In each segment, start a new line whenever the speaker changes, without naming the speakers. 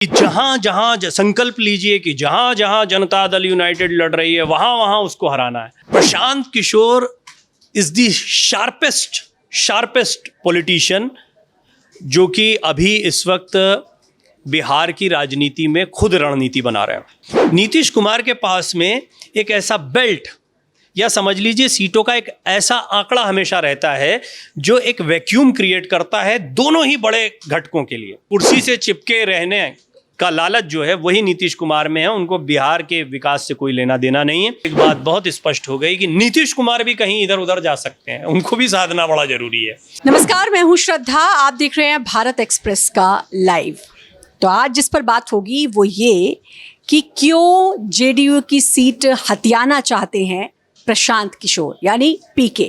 जहां जहां संकल्प लीजिए कि जहां जहां जनता दल यूनाइटेड लड़ रही है वहां वहां उसको हराना है। Prashant Kishor is the sharpest politician जो कि अभी इस वक्त बिहार की राजनीति में खुद रणनीति बना रहे हैं। नीतीश कुमार के पास में एक ऐसा बेल्ट या समझ लीजिए सीटों का एक ऐसा आंकड़ा हमेशा रहता है जो एक वैक्यूम क्रिएट करता है दोनों ही बड़े घटकों के लिए। कुर्सी से चिपके रहने का लालच जो है वही नीतीश कुमार में है। उनको बिहार के विकास से कोई लेना देना नहीं है। एक बात बहुत स्पष्ट हो गई कि नीतीश कुमार भी कहीं इधर उधर जा सकते हैं, उनको भी साधना बड़ा जरूरी है।
नमस्कार, मैं हूं श्रद्धा, आप देख रहे हैं भारत एक्सप्रेस का लाइव। तो आज जिस पर बात होगी वो ये कि क्यों जेडीयू की सीट हथियाना चाहते हैं प्रशांत किशोर यानी पीके।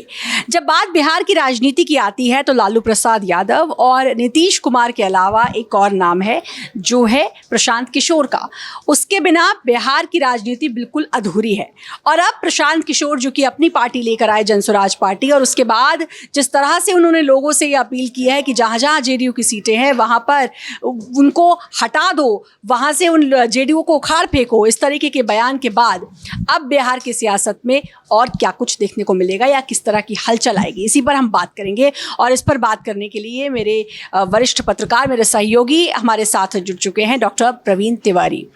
जब बात बिहार की राजनीति की आती है तो लालू प्रसाद यादव और नीतीश कुमार के अलावा एक और नाम है जो है प्रशांत किशोर का। उसके बिना बिहार की राजनीति बिल्कुल अधूरी है। और अब प्रशांत किशोर जो कि अपनी पार्टी लेकर आए, जनस्वराज पार्टी, और उसके बाद जिस तरह से उन्होंने लोगों से ये अपील की है कि जहाँ जहाँ जेडीयू की सीटें हैं वहाँ पर उनको हटा दो, वहाँ से उन जेडीयू को उखाड़ फेंको, इस तरीके के बयान के बाद अब बिहार की सियासत में और क्या कुछ देखने को मिलेगा या किस तरह की हलचल आएगी, इसी पर हम बात करेंगे। और इस पर बात करने के लिए मेरे वरिष्ठ पत्रकार, मेरे सहयोगी हमारे साथ जुड़ चुके हैं, डॉक्टर प्रवीण तिवारी।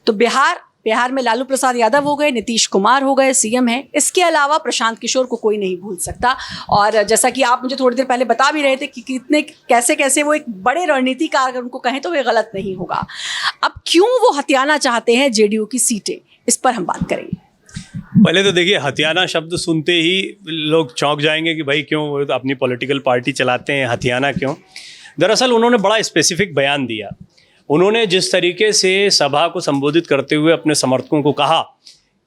तो बिहार में लालू प्रसाद यादव हो गए, नीतीश कुमार हो गए, सीएम हैं। इसके अलावा प्रशांत किशोर को कोई नहीं भूल सकता। और जैसा कि आप मुझे थोड़ी देर पहले बता भी रहे थे कि कितने कैसे वो एक बड़े रणनीतिकार, अगर उनको कहें तो वे गलत नहीं होगा। अब क्यों वो हथियाना चाहते हैं जेडीयू की सीटें, इस पर हम बात करेंगे।
पहले तो देखिए, हथियाना शब्द सुनते ही लोग चौंक जाएंगे कि भाई क्यों, वो तो अपनी पॉलिटिकल पार्टी चलाते हैं, हथियाना क्यों। दरअसल उन्होंने बड़ा स्पेसिफिक बयान दिया। उन्होंने जिस तरीके से सभा को संबोधित करते हुए अपने समर्थकों को कहा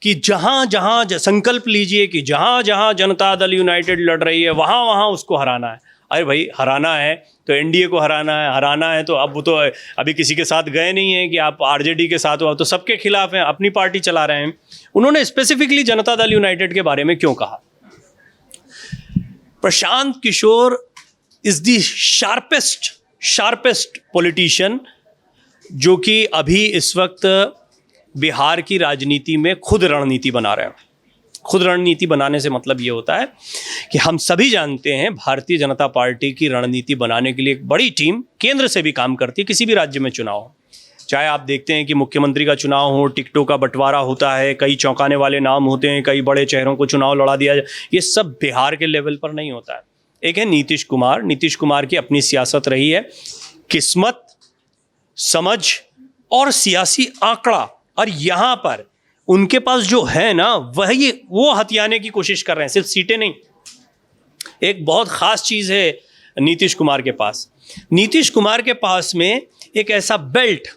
कि जहां जहां संकल्प लीजिए कि जहां जहां जनता दल यूनाइटेड लड़ रही है वहां वहां उसको हराना है। अरे भाई, हराना है तो एनडीए को हराना है तो अब वो तो अभी किसी के साथ गए नहीं है कि आप आरजेडी के साथ हो, तो सबके खिलाफ हैं, अपनी पार्टी चला रहे हैं। उन्होंने स्पेसिफिकली जनता दल यूनाइटेड के बारे में क्यों कहा? Prashant Kishor is the sharpest politician जो कि अभी इस वक्त बिहार की राजनीति में खुद रणनीति बना रहे हैं। खुद रणनीति बनाने से मतलब ये होता है कि हम सभी जानते हैं भारतीय जनता पार्टी की रणनीति बनाने के लिए एक बड़ी टीम केंद्र से भी काम करती है। किसी भी राज्य में चुनाव हो, चाहे आप देखते हैं कि मुख्यमंत्री का चुनाव हो, टिकटों का बंटवारा होता है, कई चौंकाने वाले नाम होते हैं, कई बड़े चेहरों को चुनाव लड़ा दिया जाए, ये सब बिहार के लेवल पर नहीं होता है। एक है नीतीश कुमार की अपनी सियासत रही है, किस्मत, समझ और सियासी आंकड़ा, और यहाँ पर उनके पास जो है ना वो हथियाने की कोशिश कर रहे हैं, सिर्फ सीटें नहीं। एक बहुत खास चीज़ है नीतीश कुमार के पास में एक ऐसा बेल्ट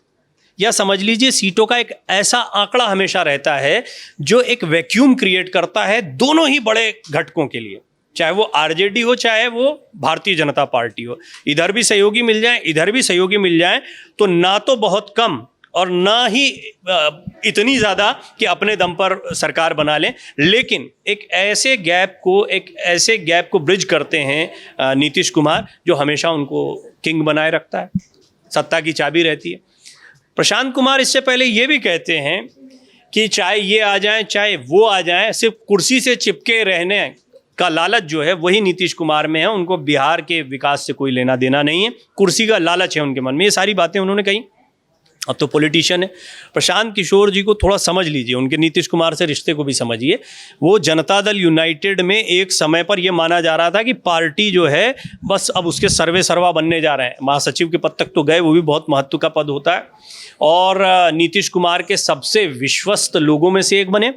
या समझ लीजिए सीटों का एक ऐसा आंकड़ा हमेशा रहता है जो एक वैक्यूम क्रिएट करता है दोनों ही बड़े घटकों के लिए, चाहे वो आरजेडी हो चाहे वो भारतीय जनता पार्टी हो। इधर भी सहयोगी मिल जाए, इधर भी सहयोगी मिल जाए तो ना तो बहुत कम और ना ही इतनी ज़्यादा कि अपने दम पर सरकार बना लें, लेकिन एक ऐसे गैप को ब्रिज करते हैं नीतीश कुमार, जो हमेशा उनको किंग बनाए रखता है, सत्ता की चाबी रहती है। प्रशांत कुमार इससे पहले ये भी कहते हैं कि चाहे ये आ जाएं चाहे वो आ जाएं, सिर्फ कुर्सी से चिपके रहने का लालच जो है वही नीतीश कुमार में है। उनको बिहार के विकास से कोई लेना देना नहीं है, कुर्सी का लालच है उनके मन में। ये सारी बातें उन्होंने कही। अब तो पॉलिटिशियन है। प्रशांत किशोर जी को थोड़ा समझ लीजिए, उनके नीतीश कुमार से रिश्ते को भी समझिए। वो जनता दल यूनाइटेड में एक समय पर यह माना जा रहा था कि पार्टी जो है बस अब उसके सर्वे सर्वा बनने जा रहे हैं। महासचिव के पद तक तो गए, वो भी बहुत महत्व का पद होता है, और नीतीश कुमार के सबसे विश्वस्त लोगों में से एक बने।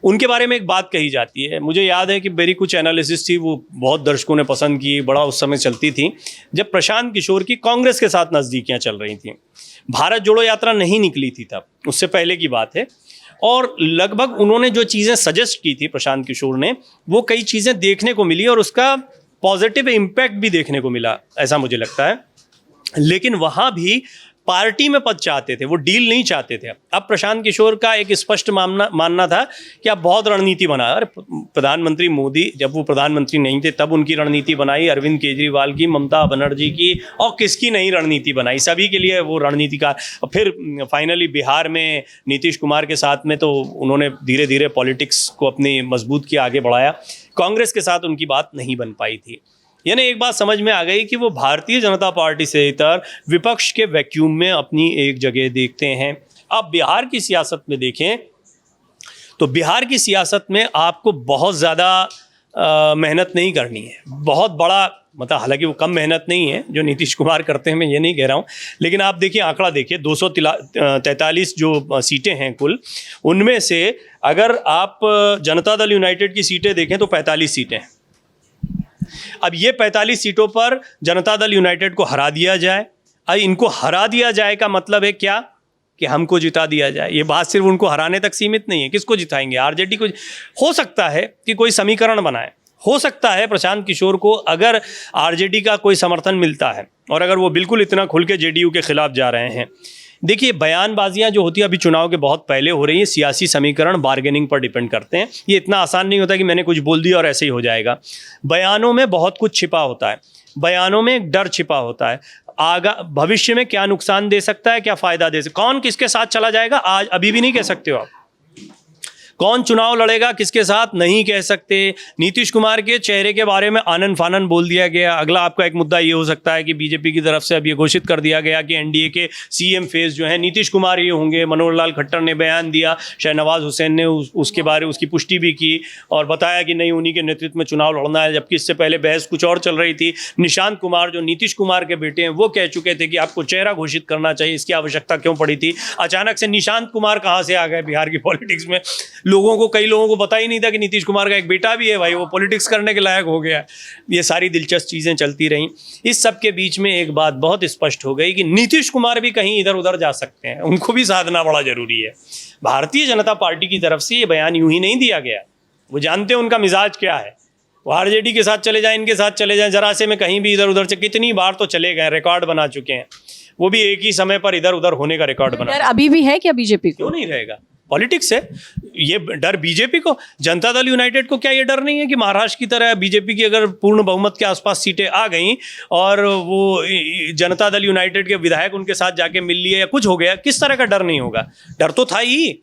उनके बारे में एक बात कही जाती है, मुझे याद है कि मेरी कुछ एनालिसिस थी, वो बहुत दर्शकों ने पसंद की, बड़ा उस समय चलती थी जब प्रशांत किशोर की कांग्रेस के साथ नज़दीकियां चल रही थी। भारत जोड़ो यात्रा नहीं निकली थी तब, उससे पहले की बात है। और लगभग उन्होंने जो चीज़ें सजेस्ट की थी प्रशांत किशोर ने, वो कई चीज़ें देखने को मिली और उसका पॉजिटिव इम्पैक्ट भी देखने को मिला, ऐसा मुझे लगता है। लेकिन वहाँ भी पार्टी में पद चाहते थे, वो डील नहीं चाहते थे। अब प्रशांत किशोर का एक स्पष्ट मानना था कि आप बहुत रणनीति बना। अरे प्रधानमंत्री मोदी जब वो प्रधानमंत्री नहीं थे तब उनकी रणनीति बनाई, अरविंद केजरीवाल की, ममता बनर्जी की, और किसकी नहीं रणनीति बनाई, सभी के लिए वो रणनीतिकार। और फिर फाइनली बिहार में नीतीश कुमार के साथ में तो उन्होंने धीरे धीरे पॉलिटिक्स को अपनी मजबूत किया, आगे बढ़ाया। कांग्रेस के साथ उनकी बात नहीं बन पाई थी। यानी एक बात समझ में आ गई कि वो भारतीय जनता पार्टी से इतर विपक्ष के वैक्यूम में अपनी एक जगह देखते हैं। अब बिहार की सियासत में देखें तो बिहार की सियासत में आपको बहुत ज़्यादा मेहनत नहीं करनी है, बहुत बड़ा मतलब, हालांकि वो कम मेहनत नहीं है जो नीतीश कुमार करते हैं, मैं ये नहीं कह रहा हूँ, लेकिन आप देखिए आंकड़ा देखिए, 243 जो सीटें हैं कुल, उनमें से अगर आप जनता दल यूनाइटेड की सीटें देखें तो 45 सीटें हैं। अब ये 45 सीटों पर जनता दल यूनाइटेड को हरा दिया जाए। अब इनको हरा दिया जाए का मतलब है क्या कि हमको जिता दिया जाए। ये बात सिर्फ उनको हराने तक सीमित नहीं है। किसको जिताएंगे? आरजेडी को। हो सकता है कि कोई समीकरण बनाए, हो सकता है प्रशांत किशोर को अगर आरजेडी का कोई समर्थन मिलता है और अगर वो बिल्कुल इतना खुल के जेडीयू के खिलाफ जा रहे हैं। देखिए बयानबाजियां जो होती है अभी चुनाव के बहुत पहले हो रही है, सियासी समीकरण बार्गेनिंग पर डिपेंड करते हैं। ये इतना आसान नहीं होता कि मैंने कुछ बोल दिया और ऐसे ही हो जाएगा। बयानों में बहुत कुछ छिपा होता है, बयानों में एक डर छिपा होता है। भविष्य में क्या नुकसान दे सकता है, क्या फायदा दे सकता है, कौन किसके साथ चला जाएगा आज अभी भी नहीं कह सकते हो आप। कौन चुनाव लड़ेगा किसके साथ नहीं कह सकते। नीतीश कुमार के चेहरे के बारे में आनन फानन बोल दिया गया। अगला आपका एक मुद्दा ये हो सकता है कि बीजेपी की तरफ से अब ये घोषित कर दिया गया कि एनडीए के सीएम फेस जो है नीतीश कुमार ही होंगे। मनोहर लाल खट्टर ने बयान दिया, शहनवाज हुसैन ने उसके बारे उसकी पुष्टि भी की और बताया कि नहीं उन्हीं के नेतृत्व में चुनाव लड़ना है, जबकि इससे पहले बहस कुछ और चल रही थी। निशांत कुमार जो नीतीश कुमार के बेटे हैं वो कह चुके थे कि आपको चेहरा घोषित करना चाहिए, इसकी आवश्यकता क्यों पड़ी थी। अचानक से निशांत कुमार कहाँ से आ गए बिहार की पॉलिटिक्स में। कई लोगों को पता ही नहीं था कि नीतीश कुमार का एक बेटा भी है भाई, वो पॉलिटिक्स करने के लायक हो गया। ये सारी दिलचस्प चीज़ें चलती रहीं। इस सब के बीच में एक बात बहुत स्पष्ट हो गई कि नीतीश कुमार भी कहीं इधर उधर जा सकते हैं, उनको भी साधना बड़ा जरूरी है। भारतीय जनता पार्टी की तरफ से ये बयान यूं ही नहीं दिया गया, वो जानते हैं उनका मिजाज क्या है। वो आरजेडी के साथ चले जाएं, इनके साथ चले जाएं, जरा से में कहीं भी इधर उधर से कितनी बार तो चले गए, रिकॉर्ड बना चुके हैं। वो भी एक ही समय पर इधर उधर होने का रिकॉर्ड बना।
अभी भी है क्या बीजेपी को?
क्यों नहीं रहेगा, पॉलिटिक्स है। ये डर बीजेपी को, जनता दल यूनाइटेड को क्या ये डर नहीं है कि महाराष्ट्र की तरह बीजेपी की अगर पूर्ण बहुमत के आसपास सीटें आ गईं और वो जनता दल यूनाइटेड के विधायक उनके साथ जाके मिल लिए या कुछ हो गया, किस तरह का डर नहीं होगा? डर तो था ही।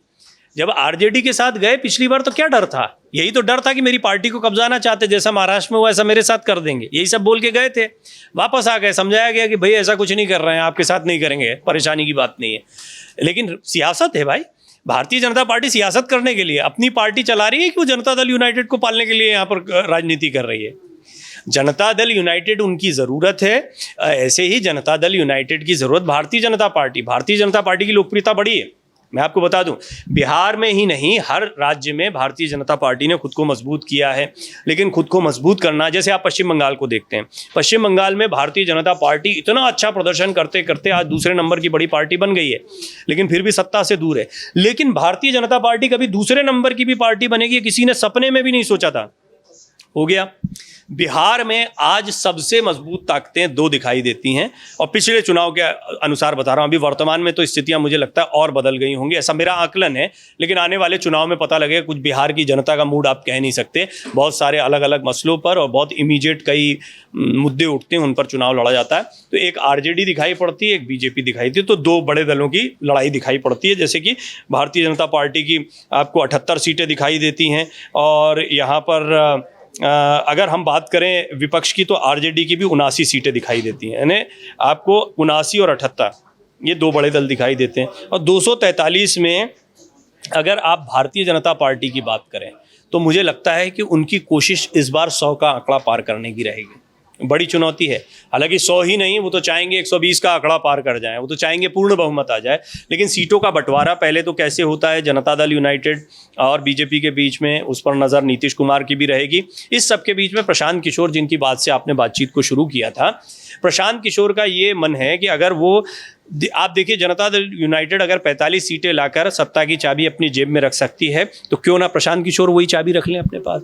जब आरजेडी के साथ गए पिछली बार तो क्या डर था? यही तो डर था कि मेरी पार्टी को कब्जाना चाहते, जैसा महाराष्ट्र में हुआ ऐसा मेरे साथ कर देंगे, यही सब बोल के गए थे। वापस आ गए, समझाया गया कि भाई ऐसा कुछ नहीं कर रहे हैं, आपके साथ नहीं करेंगे, परेशानी की बात नहीं है। लेकिन सियासत है भाई, भारतीय जनता पार्टी सियासत करने के लिए अपनी पार्टी चला रही है कि वो जनता दल यूनाइटेड को पालने के लिए यहाँ पर राजनीति कर रही है। जनता दल यूनाइटेड उनकी ज़रूरत है, ऐसे ही जनता दल यूनाइटेड की ज़रूरत भारतीय जनता पार्टी की लोकप्रियता बढ़ी है। मैं आपको बता दूं, बिहार में ही नहीं हर राज्य में भारतीय जनता पार्टी ने खुद को मजबूत किया है। लेकिन खुद को मजबूत करना, जैसे आप पश्चिम बंगाल को देखते हैं, पश्चिम बंगाल में भारतीय जनता पार्टी इतना अच्छा प्रदर्शन करते करते आज दूसरे नंबर की बड़ी पार्टी बन गई है, लेकिन फिर भी सत्ता से दूर है। लेकिन भारतीय जनता पार्टी कभी दूसरे नंबर की भी पार्टी बनेगी किसी ने सपने में भी नहीं सोचा था, हो गया। बिहार में आज सबसे मजबूत ताकतें दो दिखाई देती हैं, और पिछले चुनाव के अनुसार बता रहा हूं, अभी वर्तमान में तो स्थितियां मुझे लगता है और बदल गई होंगी, ऐसा मेरा आकलन है। लेकिन आने वाले चुनाव में पता लगेगा। कुछ बिहार की जनता का मूड आप कह नहीं सकते, बहुत सारे अलग अलग मसलों पर और बहुत इमीडिएट कई मुद्दे उठते हैं, उन पर चुनाव लड़ा जाता है। तो एक आरजेडी दिखाई पड़ती है, एक बीजेपी दिखाई देती है, तो दो बड़े दलों की लड़ाई दिखाई पड़ती है। जैसे कि भारतीय जनता पार्टी की आपको 78 सीटें दिखाई देती हैं, और यहाँ पर अगर हम बात करें विपक्ष की तो आरजेडी की भी 79 सीटें दिखाई देती हैं। यानी आपको 79 और 78 ये दो बड़े दल दिखाई देते हैं। और 243 में अगर आप भारतीय जनता पार्टी की बात करें तो मुझे लगता है कि उनकी कोशिश इस बार 100 का आंकड़ा पार करने की रहेगी। बड़ी चुनौती है, हालांकि 100 ही नहीं, वो तो चाहेंगे 120 का आंकड़ा पार कर जाएं, वो तो चाहेंगे पूर्ण बहुमत आ जाए। लेकिन सीटों का बंटवारा पहले तो कैसे होता है जनता दल यूनाइटेड और बीजेपी के बीच में, उस पर नज़र नीतीश कुमार की भी रहेगी। इस सब के बीच में प्रशांत किशोर, जिनकी बात से आपने बातचीत को शुरू किया था, प्रशांत किशोर का ये मन है कि अगर वो, आप देखिए जनता दल यूनाइटेड अगर 45 सीटें लाकर सत्ता की चाबी अपनी जेब में रख सकती है, तो क्यों ना प्रशांत किशोर वही चाबी रख लें अपने पास।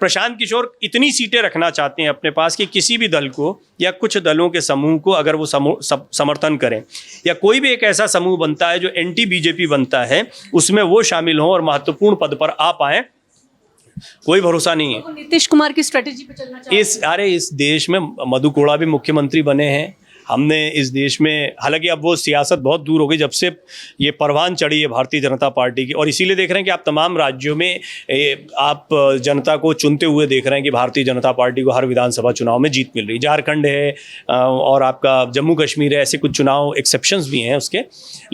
प्रशांत किशोर इतनी सीटें रखना चाहते हैं अपने पास कि किसी भी दल को या कुछ दलों के समूह को अगर वो समर्थन करें, या कोई भी एक ऐसा समूह बनता है जो एंटी बीजेपी बनता है, उसमें वो शामिल हों और महत्वपूर्ण पद पर आ पाएं, कोई भरोसा नहीं है।
तो नीतीश कुमार की स्ट्रेटेजी पे चलना चाहते हैं।
इस देश में मधु कोड़ा भी मुख्यमंत्री बने हैं। हमने इस देश में, हालांकि अब वो सियासत बहुत दूर हो गई जब से ये परवान चढ़ी है भारतीय जनता पार्टी की, और इसीलिए देख रहे हैं कि आप तमाम राज्यों में आप जनता को चुनते हुए देख रहे हैं कि भारतीय जनता पार्टी को हर विधानसभा चुनाव में जीत मिल रही। झारखंड है और आपका जम्मू कश्मीर है, ऐसे कुछ चुनाव एक्सेप्शंस भी हैं उसके,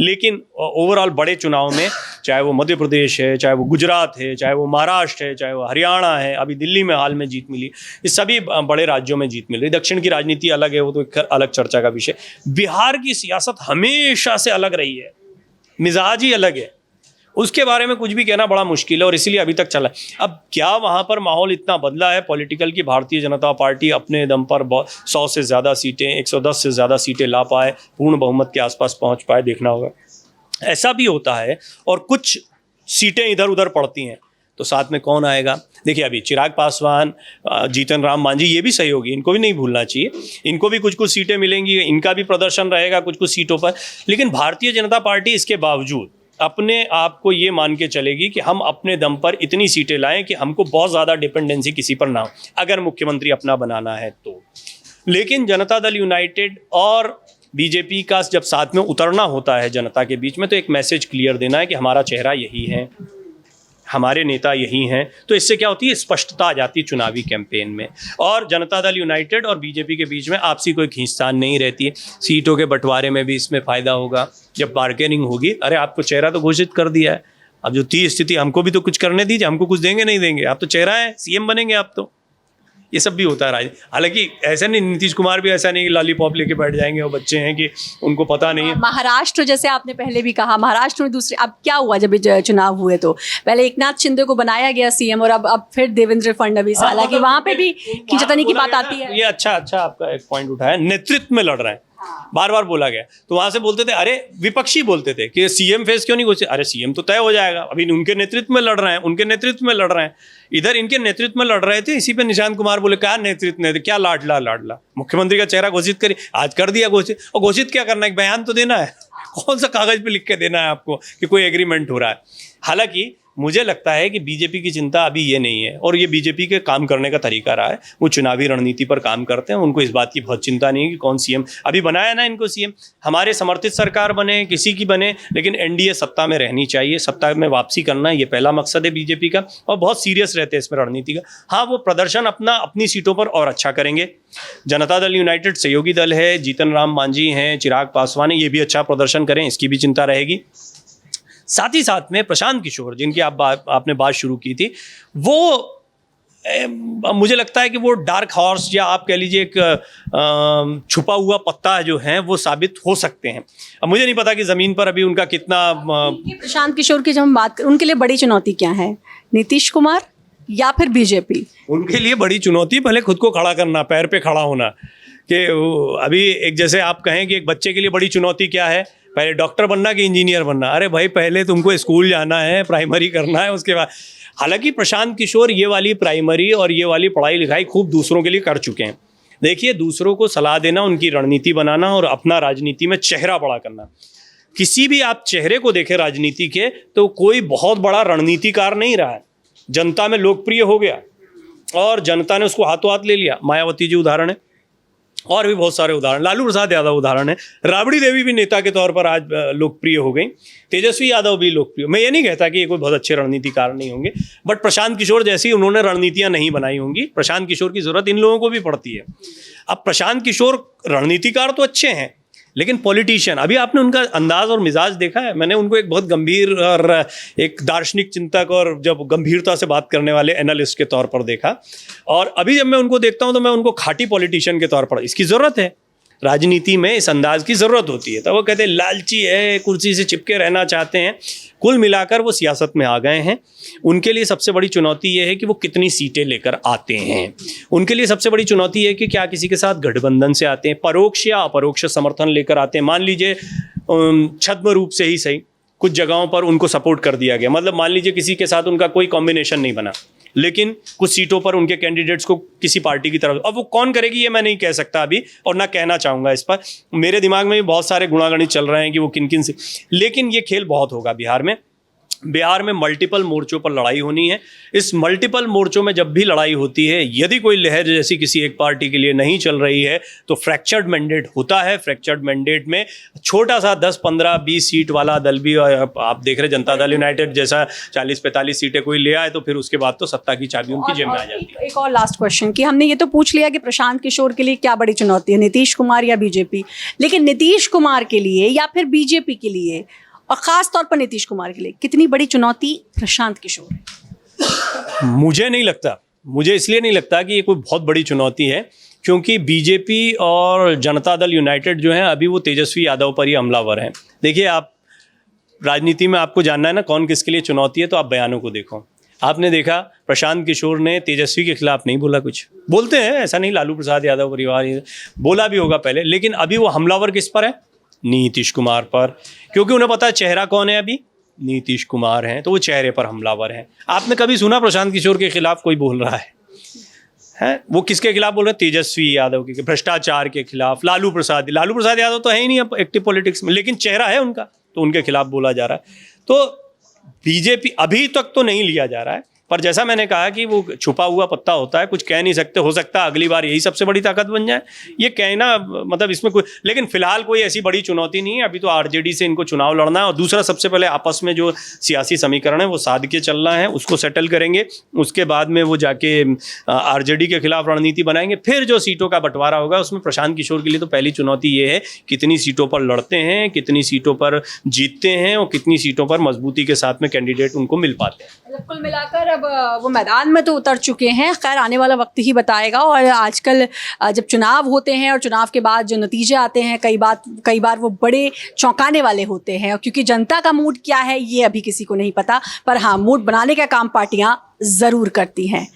लेकिन ओवरऑल बड़े चुनाव में, चाहे वो मध्य प्रदेश है, चाहे वो गुजरात है, चाहे वो महाराष्ट्र है, चाहे वो हरियाणा है, अभी दिल्ली में हाल में जीत मिली, इस सभी बड़े राज्यों में जीत मिल रही। दक्षिण की राजनीति अलग है, वो तो एक अलग चर्चा का विषय। बिहार की सियासत हमेशा से अलग रही है, मिजाज ही अलग है, उसके बारे में कुछ भी कहना बड़ा मुश्किल है और इसीलिए अभी तक चला। अब क्या वहां पर माहौल इतना बदला है पॉलिटिकल की भारतीय जनता पार्टी अपने दम पर 100 से ज़्यादा सीटें, 110 से ज़्यादा सीटें ला पाए, पूर्ण बहुमत के आसपास पहुंच पाए, देखना होगा। ऐसा भी होता है और कुछ सीटें इधर उधर पड़ती हैं तो साथ में कौन आएगा। देखिए अभी चिराग पासवान, जीतन राम मांझी, ये भी सहयोगी, इनको भी नहीं भूलना चाहिए, इनको भी कुछ कुछ सीटें मिलेंगी, इनका भी प्रदर्शन रहेगा कुछ कुछ सीटों पर। लेकिन भारतीय जनता पार्टी इसके बावजूद अपने आप को ये मान के चलेगी कि हम अपने दम पर इतनी सीटें लाएं कि हमको बहुत ज़्यादा डिपेंडेंसी किसी पर ना हो, अगर मुख्यमंत्री अपना बनाना है तो। लेकिन जनता दल यूनाइटेड और बीजेपी का जब साथ में उतरना होता है जनता के बीच में, तो एक मैसेज क्लियर देना है कि हमारा चेहरा यही है, हमारे नेता यही हैं, तो इससे क्या होती है, स्पष्टता आ जाती है चुनावी कैंपेन में। और जनता दल यूनाइटेड और बीजेपी के बीच में आपसी कोई खींचतान नहीं रहती है। सीटों के बंटवारे में भी इसमें फ़ायदा होगा जब बार्गेनिंग होगी। अरे आपको चेहरा तो घोषित कर दिया है, अब जो थी स्थिति हमको भी तो कुछ करने दीजिए, हमको कुछ देंगे नहीं देंगे, आप तो चेहरा है, सीएम बनेंगे आप तो। ये सब भी होता है राज। हालांकि ऐसा नहीं, नीतीश कुमार भी ऐसा नहीं लॉलीपॉप लेके बैठ जाएंगे, वो बच्चे हैं कि उनको पता नहीं है।
महाराष्ट्र जैसे आपने पहले भी कहा, महाराष्ट्र में दूसरे, अब क्या हुआ जब चुनाव हुए तो पहले एकनाथ शिंदे को बनाया गया सीएम और अब फिर देवेंद्र फडणवीस, हालांकि वहां पे भी खींचतानी की बात आती है।
ये अच्छा आपका एक पॉइंट उठाया, नेतृत्व में लड़ रहे हैं, बार बार बोला गया। तो वहां से बोलते थे, अरे विपक्षी बोलते थे कि सीएम फेस क्यों नहीं घोषित, अरे सीएम तो तय हो जाएगा, अभी उनके नेतृत्व में लड़ रहे हैं, उनके नेतृत्व में लड़ रहे हैं। इधर इनके नेतृत्व में लड़ रहे थे, इसी पे निशांत कुमार बोले क्या नेतृत्व ने, क्या लाडला मुख्यमंत्री का चेहरा घोषित करिए, आज कर दिया घोषित। और घोषित क्या करना है, बयान तो देना है, कौन सा कागज पे लिख के देना है आपको कि कोई एग्रीमेंट हो रहा है। हालांकि मुझे लगता है कि बीजेपी की चिंता अभी ये नहीं है, और ये बीजेपी के काम करने का तरीका रहा है, वो चुनावी रणनीति पर काम करते हैं, उनको इस बात की बहुत चिंता नहीं है कि कौन सीएम। अभी बनाया ना इनको सीएम, हमारे समर्थित सरकार बने, किसी की बने, लेकिन एनडीए सत्ता में रहनी चाहिए, सत्ता में वापसी करना, ये पहला मकसद है बीजेपी का, और बहुत सीरियस रहते हैं इसमें रणनीति का। हाँ, वो प्रदर्शन अपनी सीटों पर और अच्छा करेंगे। जनता दल यूनाइटेड सहयोगी दल है, जीतन राम मांझी हैं, चिराग पासवान है, ये भी अच्छा प्रदर्शन करें, इसकी भी चिंता रहेगी। साथ ही साथ में प्रशांत किशोर, जिनकी आपने बात शुरू की थी, वो मुझे लगता है कि वो डार्क हॉर्स, या आप कह लीजिए एक छुपा हुआ पत्ता जो है, वो साबित हो सकते हैं। अब मुझे नहीं पता कि ज़मीन पर अभी उनका कितना।
प्रशांत किशोर की जब हम बात करें, उनके लिए बड़ी चुनौती क्या है, नीतीश कुमार या फिर बीजेपी?
उनके लिए बड़ी चुनौती पहले खुद को खड़ा करना, पैर पे खड़ा होना। कि अभी एक जैसे आप कहें कि एक बच्चे के लिए बड़ी चुनौती क्या है, पहले डॉक्टर बनना कि इंजीनियर बनना। अरे भाई, पहले तुमको स्कूल जाना है, प्राइमरी करना है, उसके बाद। हालांकि प्रशांत किशोर ये वाली प्राइमरी और ये वाली पढ़ाई लिखाई खूब दूसरों के लिए कर चुके हैं। देखिए, दूसरों को सलाह देना, उनकी रणनीति बनाना और अपना राजनीति में चेहरा बड़ा करना। किसी भी आप चेहरे को देखें राजनीति के, तो कोई बहुत बड़ा रणनीतिकार नहीं रहा है, जनता में लोकप्रिय हो गया और जनता ने उसको हाथों हाथ ले लिया। मायावती जी उदाहरण है, और भी बहुत सारे उदाहरण, लालू प्रसाद यादव उदाहरण है, राबड़ी देवी भी नेता के तौर पर आज लोकप्रिय हो गई, तेजस्वी यादव भी लोकप्रिय। मैं ये नहीं कहता कि ये कोई बहुत अच्छे रणनीतिकार नहीं होंगे, बट प्रशांत किशोर जैसी उन्होंने रणनीतियां नहीं बनाई होंगी। प्रशांत किशोर की जरूरत इन लोगों को भी पड़ती है। अब प्रशांत किशोर रणनीतिकार तो अच्छे हैं, लेकिन पॉलिटिशियन, अभी आपने उनका अंदाज और मिजाज देखा है? मैंने उनको एक बहुत गंभीर और एक दार्शनिक चिंतक और जब गंभीरता से बात करने वाले एनालिस्ट के तौर पर देखा, और अभी जब मैं उनको देखता हूं तो मैं उनको खाटी पॉलिटिशियन के तौर पर, इसकी ज़रूरत है राजनीति में, इस अंदाज की ज़रूरत होती है। तो वो कहते हैं लालची है, कुर्सी से चिपके रहना चाहते हैं। कुल मिलाकर वो सियासत में आ गए हैं। उनके लिए सबसे बड़ी चुनौती ये है कि वो कितनी सीटें लेकर आते हैं। उनके लिए सबसे बड़ी चुनौती है कि क्या किसी के साथ गठबंधन से आते हैं, परोक्ष या अपरोक्ष समर्थन लेकर आते हैं। मान लीजिए छद्म रूप से ही सही, कुछ जगहों पर उनको सपोर्ट कर दिया गया, मतलब मान लीजिए किसी के साथ उनका कोई कॉम्बिनेशन नहीं बना, लेकिन कुछ सीटों पर उनके कैंडिडेट्स को किसी पार्टी की तरफ, अब वो कौन करेगी ये मैं नहीं कह सकता अभी और ना कहना चाहूँगा इस पर। मेरे दिमाग में भी बहुत सारे गुणागणित चल रहे हैं कि वो किन किन से, लेकिन ये खेल बहुत होगा बिहार में। बिहार में मल्टीपल मोर्चों पर लड़ाई होनी है। इस मल्टीपल मोर्चों में जब भी लड़ाई होती है, यदि कोई लहर जैसी किसी एक पार्टी के लिए नहीं चल रही है तो फ्रैक्चर्ड मैंडेट होता है। फ्रैक्चर्ड मैंडेट में छोटा सा 10, 15, 20 सीट वाला दल भी, आप देख रहे जनता दल यूनाइटेड जैसा 40-45 सीटें कोई ले आए तो फिर उसके बाद तो सत्ता की चाबी उनकी जेब में आ जाती है।
एक और लास्ट क्वेश्चन कि हमने ये तो पूछ लिया कि प्रशांत किशोर के लिए क्या बड़ी चुनौती है, नीतीश कुमार या बीजेपी, लेकिन नीतीश कुमार के लिए या फिर बीजेपी के लिए और खास तौर पर नीतीश कुमार के लिए कितनी बड़ी चुनौती प्रशांत किशोर है?
मुझे नहीं लगता, मुझे इसलिए नहीं लगता कि ये कोई बहुत बड़ी चुनौती है, क्योंकि बीजेपी और जनता दल यूनाइटेड जो है अभी वो तेजस्वी यादव पर ही हमलावर हैं। देखिए, आप राजनीति में आपको जानना है ना कौन किसके लिए चुनौती है, तो आप बयानों को देखो। आपने देखा प्रशांत किशोर ने तेजस्वी के खिलाफ नहीं बोला, कुछ बोलते हैं ऐसा नहीं, लालू प्रसाद यादव परिवार बोला भी होगा पहले, लेकिन अभी वो हमलावर किस पर है? नीतीश कुमार पर, क्योंकि उन्हें पता है चेहरा कौन है, अभी नीतीश कुमार हैं, तो वो चेहरे पर हमलावर हैं। आपने कभी सुना प्रशांत किशोर के खिलाफ कोई बोल रहा है? वो किसके खिलाफ बोल रहे हैं? तेजस्वी यादव के, भ्रष्टाचार के खिलाफ। लालू प्रसाद यादव तो है ही नहीं अब एक्टिव पॉलिटिक्स में, लेकिन चेहरा है उनका, तो उनके खिलाफ बोला जा रहा है। तो बीजेपी अभी तक तो नहीं लिया जा रहा है, पर जैसा मैंने कहा कि वो छुपा हुआ पत्ता होता है, कुछ कह नहीं सकते, हो सकता है अगली बार यही सबसे बड़ी ताकत बन जाए। ये कहना मतलब इसमें कोई, लेकिन फिलहाल कोई ऐसी बड़ी चुनौती नहीं है। अभी तो आरजेडी से इनको चुनाव लड़ना है, और दूसरा सबसे पहले आपस में जो सियासी समीकरण है वो साध के चलना है, उसको सेटल करेंगे। उसके बाद में वो जाके आरजेडी के खिलाफ रणनीति बनाएंगे। फिर जो सीटों का बंटवारा होगा उसमें प्रशांत किशोर के लिए तो पहली चुनौती ये है कितनी सीटों पर लड़ते हैं, कितनी सीटों पर जीतते हैं और कितनी सीटों पर मजबूती के साथ में कैंडिडेट उनको मिल पाते हैं।
कुल मिलाकर अब वो मैदान में तो उतर चुके हैं, खैर आने वाला वक्त ही बताएगा। और आजकल जब चुनाव होते हैं और चुनाव के बाद जो नतीजे आते हैं कई बार वो बड़े चौंकाने वाले होते हैं, और क्योंकि जनता का मूड क्या है ये अभी किसी को नहीं पता, पर हाँ मूड बनाने का काम पार्टियां ज़रूर करती हैं।